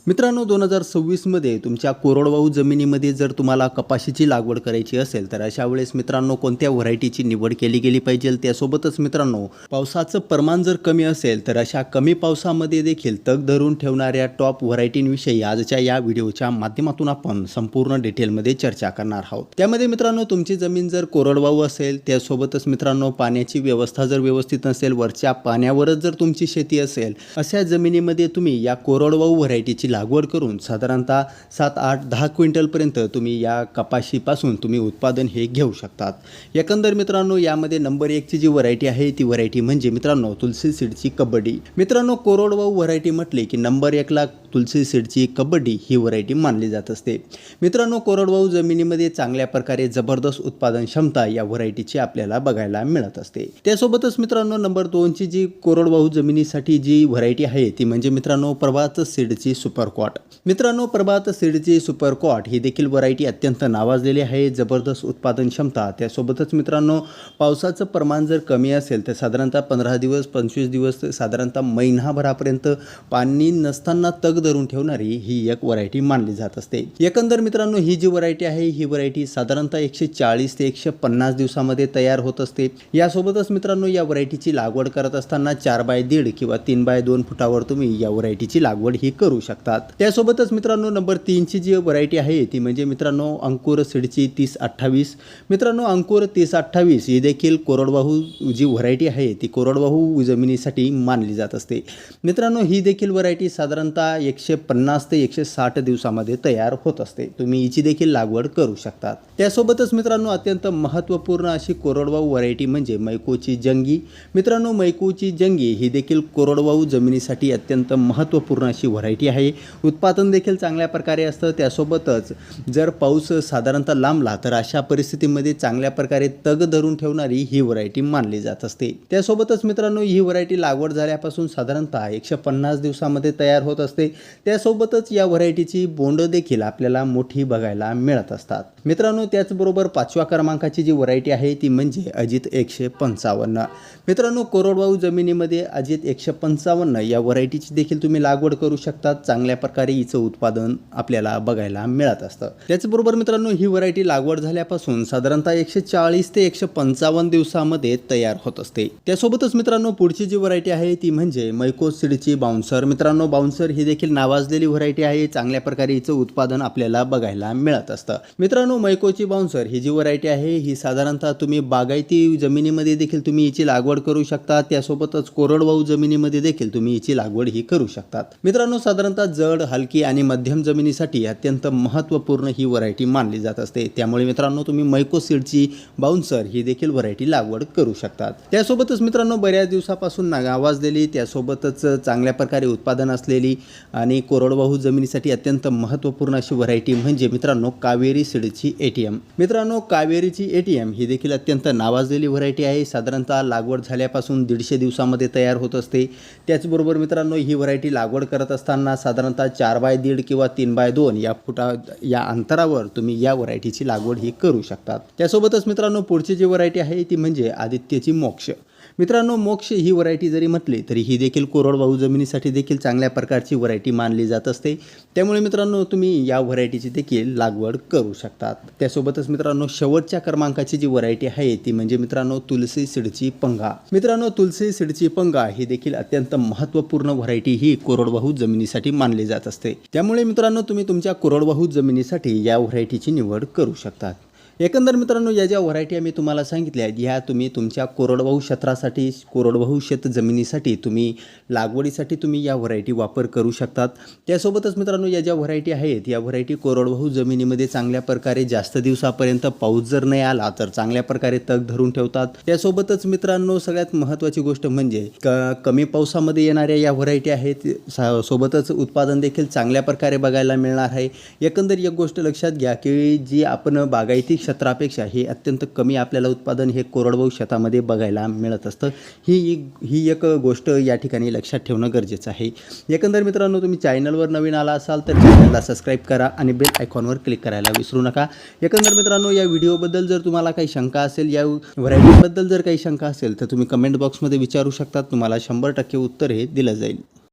मित्रांनो 2026 मध्ये तुमच्या कोरडवाहू जमिनीमध्ये जर तुम्हाला कपाशीची लागवड करायची असेल तर अशा वेळेस मित्रांनो कोणत्या व्हरायटीची निवड केली गेली पाहिजे। त्यासोबतच मित्रांनो पावसाचं प्रमाण जर कमी असेल तर अशा कमी पावसामध्ये देखील तग धरून ठेवणाऱ्या टॉप व्हरायटींविषयी आजच्या या व्हिडिओच्या माध्यमातून आपण संपूर्ण डिटेलमध्ये चर्चा करणार आहोत। त्यामध्ये मित्रांनो तुमची जमीन जर कोरडवाहू असेल त्यासोबतच मित्रांनो पाण्याची व्यवस्था जर व्यवस्थित नसेल, वरच्या पाण्यावरच जर तुमची शेती असेल, अशा जमिनीमध्ये तुम्ही या कोरडवाहू व्हरायटीची लागवड करून साधारणतः 7, 8, 10 क्विंटलपर्यंत तुम्ही या कपाशीपासून तुम्ही उत्पादन हे घेऊ शकतात। एकंदर मित्रांनो यामध्ये नंबर 1 ची जी व्हरायटी आहे ती व्हरायटी म्हणजे मित्रांनो तुलसी सीडची कबड्डी। मित्रांनो कोरडवाहू व्हरायटी म्हटले की नंबर 1 ला तुलसी सीडची कबड्डी ही व्हरायटी मानली जात असते। मित्रांनो कोरडवाहू जमिनीमध्ये चांगल्या प्रकारे जबरदस्त उत्पादन क्षमता या व्हरायटीची आपल्याला बघायला मिळत असते। त्यासोबतच मित्रांनो नंबर 2 ची जी कोरडवाहू जमिनीसाठी जी व्हरायटी आहे ती म्हणजे मित्रांनो प्रभात सीडची सुपर क्वाट। मित्रांनो प्रभात सीडची सुपर क्वाट ही देखील व्हरायटी अत्यंत नावाजलेली आहे, जबरदस्त उत्पादन क्षमता। त्यासोबतच मित्रांनो पावसाचं प्रमाण जर कमी असेल तर साधारणतः 15 दिवस 25 दिवस साधारणतः महिनाभरापर्यंत पाणी नसताना तग धरून ठेवणारी ही एक व्हरायटी मानली जात असते। एकंदर मित्रांनो ही जी व्हरायटी आहे ही व्हरायटी साधारणतः 140 ते 150 दिवसामध्ये तयार होत असते। यासोबतच मित्रांनो या व्हरायटीची लागवड करत असताना 4x1.5 किंवा 3x2 फुटावर तुम्ही या व्हरायटीची लागवड ही करू शकतात। त्यासोबतच मित्रांनो नंबर 3 ची जी व्हरायटी आहे ती म्हणजे मित्रांनो अंकुर सीडची 3028। मित्रांनो अंकुर 3028 ही देखील कोरडवाहू जी व्हरायटी आहे ती कोरडवाहू जमिनीसाठी मानली जात असते। मित्रांनो ही देखील व्हरायटी साधारणतः 150 ते 160 दिवसामध्ये तयार होत असते। तुम्ही हिची देखील लागवड करू शकतात। त्यासोबतच मित्रांनो अत्यंत महत्त्वपूर्ण अशी कोरडवाहू व्हरायटी म्हणजे मैकोची जंगी। मित्रांनो मैकोची जंगी ही देखील कोरडवाहू जमिनीसाठी अत्यंत महत्त्वपूर्ण अशी व्हरायटी आहे। उत्पादन देखील चांगल्या प्रकारे असतं। त्यासोबतच जर पाऊस साधारणतः लांबला तर अशा परिस्थितीमध्ये चांगल्या प्रकारे तग धरून ठेवणारी ही व्हरायटी मानली जात असते। त्यासोबतच मित्रांनो ही व्हरायटी लागवड झाल्यापासून साधारणतः 150 दिवसामध्ये तयार होत असते। त्यासोबतच या व्हरायटीची बोंड देखील आपल्याला मोठी बघायला मिळत असतात। मित्रांनो त्याचबरोबर 5व्या क्रमांकाची जी व्हरायटी आहे ती म्हणजे अजित 155। मित्रांनो कोरडवाहू जमिनीमध्ये अजित 155 या व्हरायटीची देखील तुम्ही लागवड करू शकतात। चांगल्या प्रकारे हिचं उत्पादन आपल्याला बघायला मिळत असतं। त्याचबरोबर मित्रांनो ही व्हरायटी लागवड झाल्यापासून साधारणतः 140 ते 155 दिवसामध्ये तयार होत असते। त्यासोबतच मित्रांनो पुढची जी व्हरायटी आहे ती म्हणजे मैको सीडची बाउन्सर। मित्रांनो बाउन्सर ही देखील नावाजलेली व्हरायटी आहे। चांगल्या प्रकारे हिचं उत्पादन आपल्याला बघायला मिळत असतं। मित्रांनो मैकोची बाउन्सर ही जी व्हरायटी आहे ही साधारणतः तुम्ही बागायती जमिनीमध्ये देखील तुम्ही हिची लागवड करू शकता। त्यासोबतच कोरडवाहू जमिनीमध्ये देखील तुम्ही हिची लागवड ही करू शकतात। मित्रांनो साधारणतः जड, हलकी आणि मध्यम जमिनीसाठी अत्यंत महत्त्वपूर्ण ही व्हरायटी मानली जात असते। त्यामुळे मित्रांनो तुम्ही मैको सीडची बाउन्सर ही देखील व्हरायटी लागवड करू शकतात। त्यासोबतच मित्रांनो बऱ्याच दिवसापासून नावाजलेली त्यासोबतच चांगल्या प्रकारे उत्पादन असलेली आणि कोरडवाहू जमिनीसाठी अत्यंत महत्त्वपूर्ण अशी व्हरायटी म्हणजे मित्रांनो कावेरी सीडची ATM। मित्रांनो कावेरीची ATM ही देखील अत्यंत नावाजलेली व्हरायटी आहे। साधारणतः लागवड झाल्यापासून 150 दिवसामध्ये तयार होत असते। त्याचबरोबर मित्रांनो ही व्हरायटी लागवड करत असताना साधारणतः 4x1.5 किंवा 3x2 या अंतरावर तुम्ही या व्हरायटीची लागवड ही करू शकतात। त्यासोबतच मित्रांनो पुढची जी व्हरायटी आहे ती म्हणजे आदित्यची मोक्ष। मित्रांनो मोक्ष ही व्हरायटी जरी म्हटली तरी ही देखील कोरडवाहू जमिनीसाठी देखील चांगल्या प्रकारची व्हरायटी मानली जात असते। त्यामुळे मित्रांनो तुम्ही या व्हरायटीची देखील लागवड करू शकतात। त्यासोबतच मित्रांनो शेवटच्या क्रमांकाची जी व्हरायटी आहे ती म्हणजे मित्रांनो तुलसी सीडची पंगा। मित्रांनो तुलसी सीडची पंगा ही देखील अत्यंत महत्त्वपूर्ण व्हरायटी ही कोरडवाहू जमिनीसाठी मानली जात असते। त्यामुळे मित्रांनो तुम्ही तुमच्या कोरडवाहू जमिनीसाठी या व्हरायटीची निवड करू शकतात। एकंदर मित्रांनो या ज्या व्हरायटी आम्ही तुम्हाला सांगितल्या ह्या तुम्ही तुमच्या कोरडवाहू क्षेत्रासाठी कोरडवाहू शेत जमिनीसाठी तुम्ही लागवडीसाठी तुम्ही या व्हरायटी वापर करू शकतात। त्यासोबतच मित्रांनो या ज्या व्हरायटी आहेत या व्हरायटी कोरडवाहू जमिनीमध्ये चांगल्या प्रकारे जास्त दिवसापर्यंत पाऊस जर नाही आला तर चांगल्या प्रकारे तग धरून ठेवतात। त्यासोबतच मित्रांनो सगळ्यात महत्त्वाची गोष्ट म्हणजे कमी पावसामध्ये येणाऱ्या या व्हरायटी आहेत। सोबतच उत्पादन देखील चांगल्या प्रकारे बघायला मिळणार आहे। एकंदर एक गोष्ट लक्षात घ्या की जी आपण बागायती क्षेत्रापेक्षा हे अत्यंत कमी आपल्याला उत्पादन हे कोरडवाहू शेतामध्ये बघायला मिळत असतं। ही एक गोष्ट या ठिकाणी लक्षात ठेवणं गरजेचं आहे। एकंदर मित्रांनो तुम्ही चॅनलवर नवीन आला असाल तर चॅनलला सबस्क्राईब करा आणि बेल आयकॉनवर क्लिक करायला विसरू नका। एकंदर मित्रांनो या व्हिडिओबद्दल जर तुम्हाला काही शंका असेल, या व्हरायटीबद्दल जर काही शंका असेल तर तुम्ही कमेंट बॉक्समध्ये विचारू शकता। तुम्हाला 100% उत्तर हे दिलं जाईल।